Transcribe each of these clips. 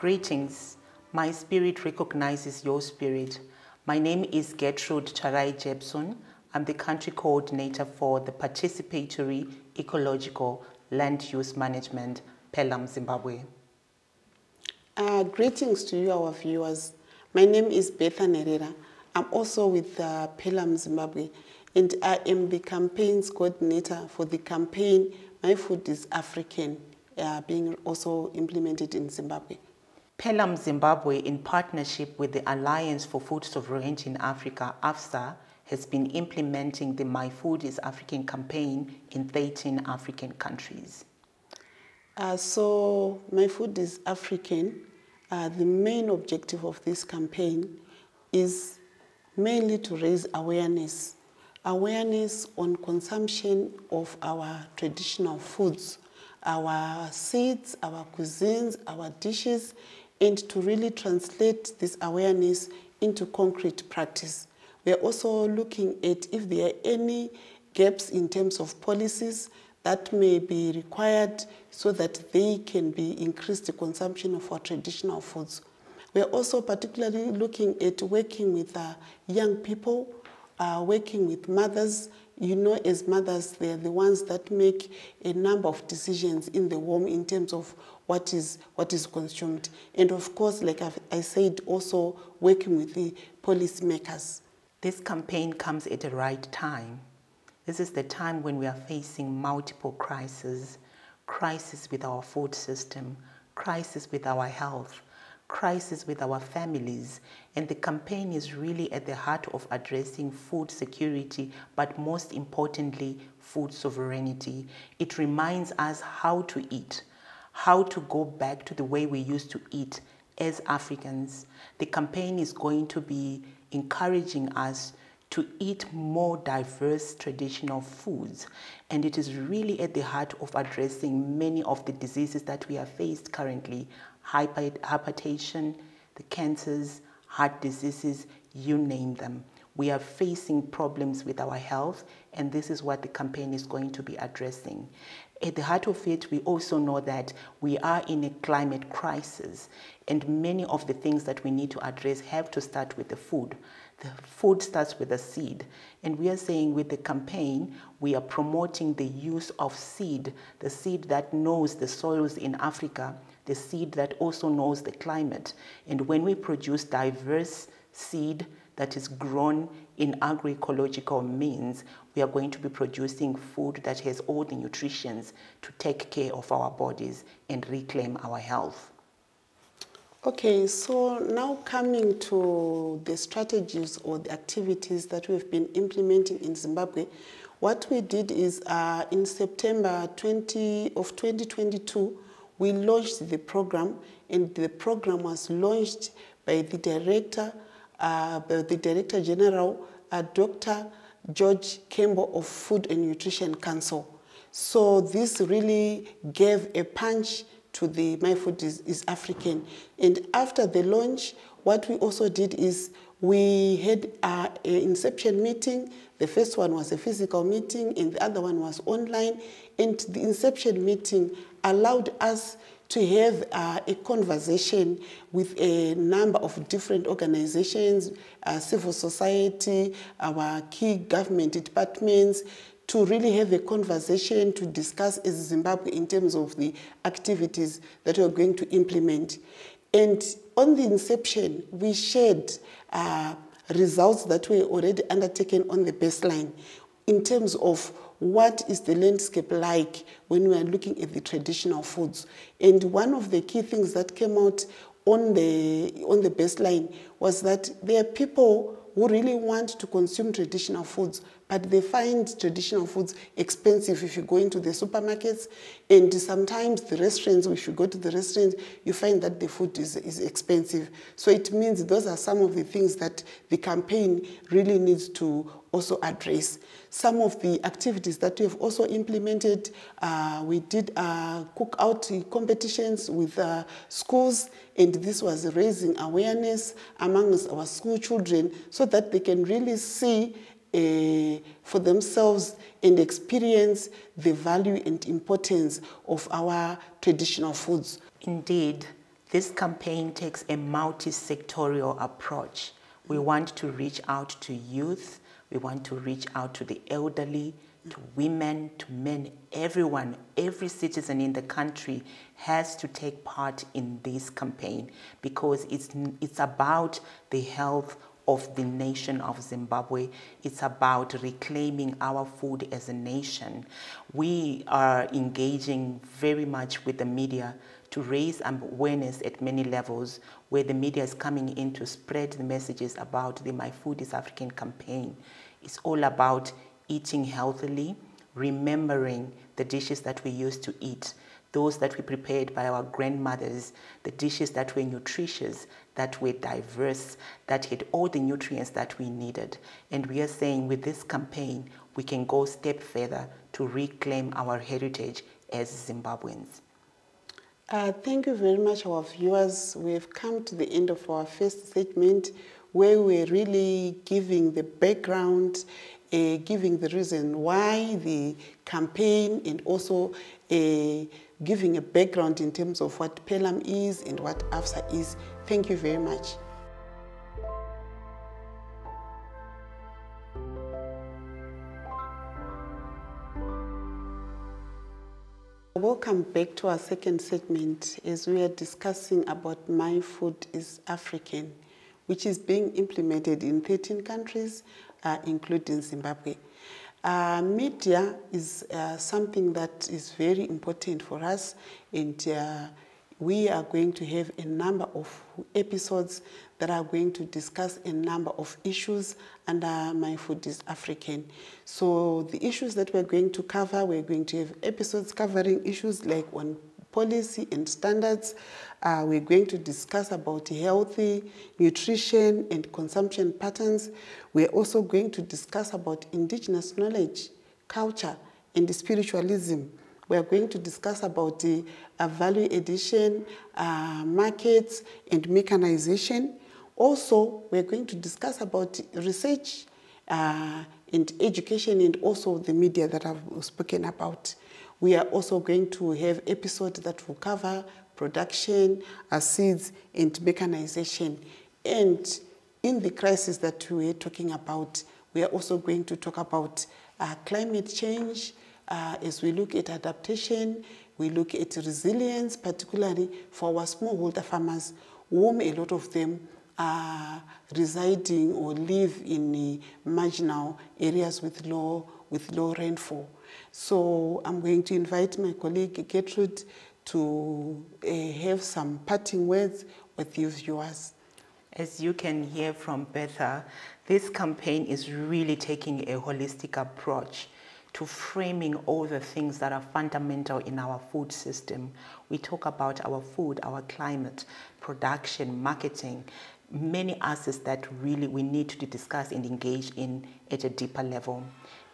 Greetings. My spirit recognizes your spirit. My name is Gertrude Pswarayi-Jabson. I'm the country coordinator for the Participatory Ecological Land Use Management, Pelham, Zimbabwe. Greetings to you, our viewers. My name is Bertha Nherera. I'm also with Pelham, Zimbabwe, and I am the campaigns coordinator for the campaign My Food is African, being also implemented in Zimbabwe. Pelham, Zimbabwe, in partnership with the Alliance for Food Sovereignty in Africa, AFSA, has been implementing the My Food is African campaign in 13 African countries. So My Food is African. The main objective of this campaign is mainly to raise awareness on consumption of our traditional foods, our seeds, our cuisines, our dishes, and to really translate this awareness into concrete practice. We are also looking at if there are any gaps in terms of policies that may be required so that they can be increased the consumption of our traditional foods. We are also particularly looking at working with young people, working with mothers. You know, as mothers, they are the ones that make a number of decisions in the home in terms of what is consumed. And of course, like I said, also working with the policymakers. This campaign comes at the right time. This is the time when we are facing multiple crises with our food system, crisis with our health, crisis with our families, and the campaign is really at the heart of addressing food security, but most importantly, food sovereignty. It reminds us how to eat, how to go back to the way we used to eat as Africans. The campaign is going to be encouraging us to eat more diverse traditional foods, and it is really at the heart of addressing many of the diseases that we are faced currently: hypertension, the cancers, heart diseases, you name them. We are facing problems with our health, and this is what the campaign is going to be addressing. At the heart of it, we also know that we are in a climate crisis, and many of the things that we need to address have to start with the food. The food starts with the seed, and we are saying with the campaign, we are promoting the use of seed, the seed that knows the soils in Africa, the seed that also knows the climate. And when we produce diverse seed that is grown in agroecological means, we are going to be producing food that has all the nutrients to take care of our bodies and reclaim our health. Okay, so now coming to the strategies or the activities that we've been implementing in Zimbabwe, what we did is in September 2022, we launched the program, and the program was launched by the Director General, Dr. George Campbell of Food and Nutrition Council. So this really gave a punch to the My Food is African. And after the launch, what we also did is we had an inception meeting. The first one was a physical meeting, and the other one was online. And the inception meeting allowed us to have a conversation with a number of different organizations, civil society, our key government departments, to really have a conversation to discuss as Zimbabwe in terms of the activities that we're going to implement. And on the inception, we shared results that were already undertaken on the baseline in terms of what is the landscape like when we are looking at the traditional foods. And one of the key things that came out on the baseline was that there are people who really want to consume traditional foods, but they find traditional foods expensive if you go into the supermarkets, and sometimes the restaurants, if you go to the restaurants, you find that the food is expensive. So it means those are some of the things that the campaign really needs to also address. Some of the activities that we have also implemented, we did cookout competitions with schools, and this was raising awareness amongst our school children so that they can really see for themselves and experience the value and importance of our traditional foods. Indeed, This campaign takes a multi-sectorial approach. We want to reach out to youth, we want to reach out to the elderly, to women, to men, everyone, every citizen in the country has to take part in this campaign because it's about the health of the nation of Zimbabwe. It's about reclaiming our food as a nation. We are engaging very much with the media to raise awareness at many levels, where the media is coming in to spread the messages about the My Food is African campaign. It's all about eating healthily, remembering the dishes that we used to eat, those that we prepared by our grandmothers, the dishes that were nutritious, that were diverse, that had all the nutrients that we needed. And we are saying with this campaign, we can go a step further to reclaim our heritage as Zimbabweans. Thank you very much, our viewers. We've come to the end of our first segment where we're really giving the background, giving the reason why the campaign, and also giving a background in terms of what PELAM is and what AFSA is. Thank you very much. Welcome back to our second segment as we are discussing about My Food is African, which is being implemented in 13 countries, including Zimbabwe. Media is something that is very important for us, and we are going to have a number of episodes that are going to discuss a number of issues under My Food is African. So the issues that we're going to cover, we're going to have episodes covering issues like on policy and standards. We're going to discuss about healthy nutrition and consumption patterns. We're also going to discuss about indigenous knowledge, culture, and spiritualism. We're going to discuss about the value addition, markets, and mechanization. Also, we're going to discuss about research and education, and also the media that I've spoken about. We are also going to have episodes that will cover production, seeds, and mechanization. And in the crisis that we're talking about, we are also going to talk about climate change. As we look at adaptation, we look at resilience, particularly for our smallholder farmers, whom a lot of them are residing or live in marginal areas with low rainfall. So I'm going to invite my colleague Gertrude to have some parting words with you viewers. As you can hear from Bertha, this campaign is really taking a holistic approach to framing all the things that are fundamental in our food system. We talk about our food, our climate, production, marketing, many aspects that really we need to discuss and engage in at a deeper level.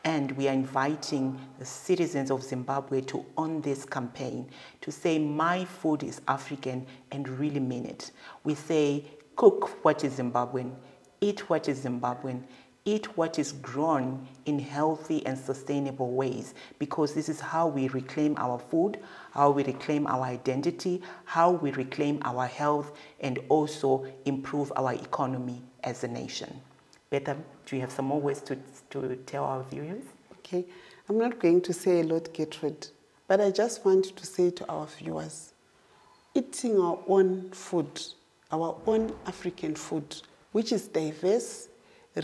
And we are inviting the citizens of Zimbabwe to own this campaign, to say My Food is African, and really mean it. We say cook what is Zimbabwean, eat what is Zimbabwean, eat what is grown in healthy and sustainable ways, because this is how we reclaim our food, how we reclaim our identity, how we reclaim our health, and also improve our economy as a nation. Bertha, do you have some more words to tell our viewers? Okay, I'm not going to say a lot, Gertrude, but I just want to say to our viewers, eating our own food, our own African food, which is diverse,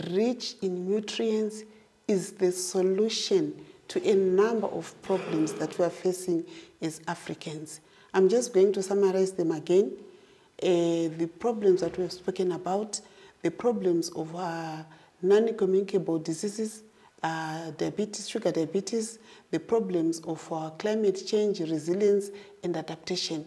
rich in nutrients, is the solution to a number of problems that we are facing as Africans. I'm just going to summarize them again. The problems that we have spoken about, the problems of non-communicable diseases, diabetes, sugar diabetes, the problems of climate change, resilience, and adaptation.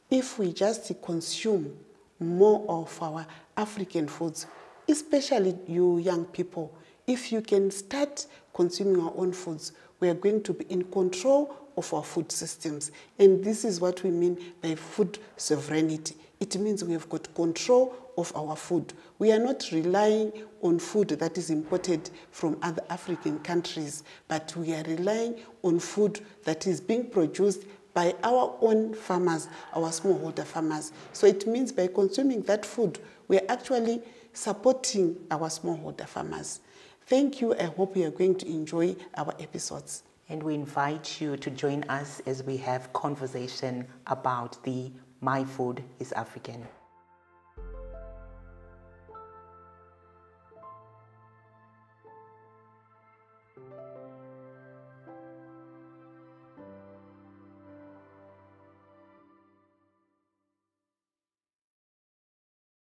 If we just consume more of our African foods, especially you young people, if you can start consuming our own foods, we are going to be in control of our food systems. And this is what we mean by food sovereignty. It means we have got control of our food. We are not relying on food that is imported from other African countries, but we are relying on food that is being produced by our own farmers, our smallholder farmers. So it means by consuming that food, we are actually supporting our smallholder farmers. Thank you. I hope you are going to enjoy our episodes. And we invite you to join us as we have conversation about the My Food is African.